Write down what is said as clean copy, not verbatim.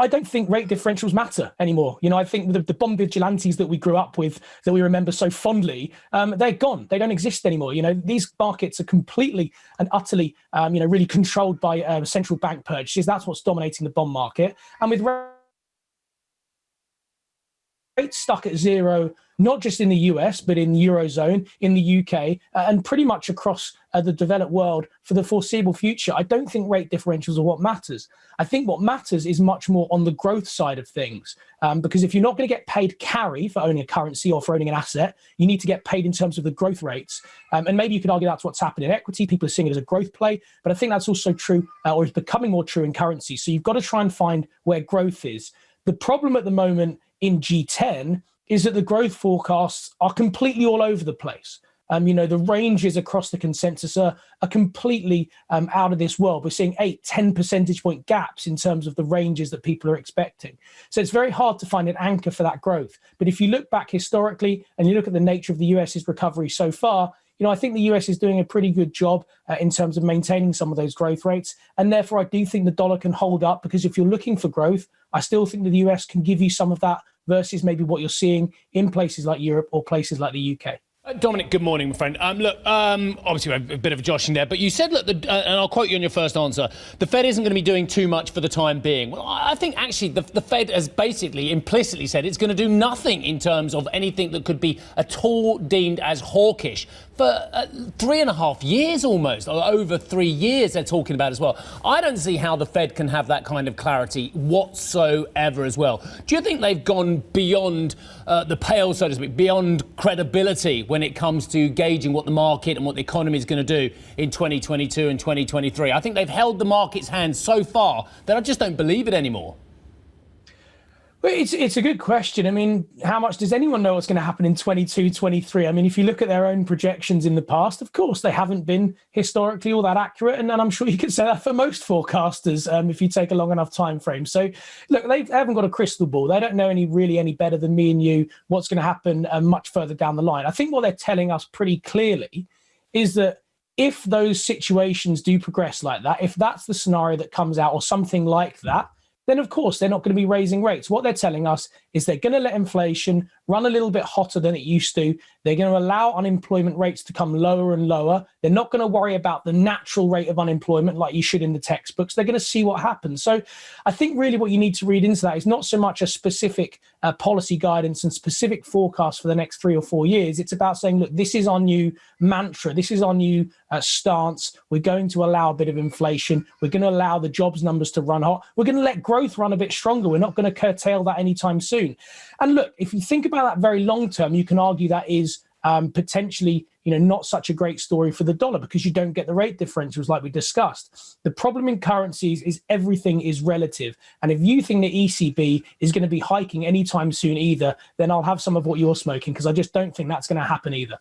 I don't think rate differentials matter anymore. I think the bond vigilantes that we grew up with, that we remember so fondly, they're gone. They don't exist anymore. These markets are completely and utterly, really controlled by central bank purchases. That's what's dominating the bond market. And with rates stuck at zero, not just in the US, but in the Eurozone, in the UK, and pretty much across the developed world for the foreseeable future, I don't think rate differentials are what matters. I think what matters is much more on the growth side of things. Because if you're not going to get paid carry for owning a currency or for owning an asset, you need to get paid in terms of the growth rates. And maybe you could argue that's what's happened in equity. People are seeing it as a growth play, but I think that's also true, or is becoming more true in currency. So you've got to try and find where growth is. The problem at the moment in G10 is that the growth forecasts are completely all over the place. The ranges across the consensus are completely out of this world. We're seeing 8-10 percentage point gaps in terms of the ranges that people are expecting. So it's very hard to find an anchor for that growth. But if you look back historically and you look at the nature of the US's recovery so far, I think the US is doing a pretty good job in terms of maintaining some of those growth rates. And therefore, I do think the dollar can hold up, because if you're looking for growth, I still think that the US can give you some of that versus maybe what you're seeing in places like Europe or places like the UK. Dominic, good morning, my friend. Obviously, a bit of a joshing there, but you said, and I'll quote you on your first answer, the Fed isn't going to be doing too much for the time being. Well, I think actually the Fed has basically implicitly said it's going to do nothing in terms of anything that could be at all deemed as hawkish. For 3.5 years almost, or over 3 years they're talking about as well. I don't see how the Fed can have that kind of clarity whatsoever as well. Do you think they've gone beyond the pale, so to speak, beyond credibility when it comes to gauging what the market and what the economy is going to do in 2022 and 2023? I think they've held the market's hand so far that I just don't believe it anymore. Well, it's a good question. I mean, how much does anyone know what's going to happen in 22, 23? I mean, if you look at their own projections in the past, of course, they haven't been historically all that accurate. And I'm sure you could say that for most forecasters if you take a long enough time frame. So, look, they haven't got a crystal ball. They don't know any better than me and you what's going to happen much further down the line. I think what they're telling us pretty clearly is that if those situations do progress like that, if that's the scenario that comes out or something like that, then of course they're not going to be raising rates. What they're telling us is they're going to let inflation run a little bit hotter than it used to. They're going to allow unemployment rates to come lower and lower. They're not going to worry about the natural rate of unemployment like you should in the textbooks. They're going to see what happens. So I think really what you need to read into that is not so much a specific policy guidance and specific forecast for the next 3 or 4 years. It's about saying, look, this is our new mantra. This is our new stance. We're going to allow a bit of inflation. We're going to allow the jobs numbers to run hot. We're going to let growth run a bit stronger. We're not going to curtail that anytime soon. And look, if you think about that very long term, you can argue that is potentially, not such a great story for the dollar, because you don't get the rate differentials like we discussed. The problem in currencies is everything is relative. And if you think the ECB is going to be hiking anytime soon either, then I'll have some of what you're smoking, because I just don't think that's going to happen either.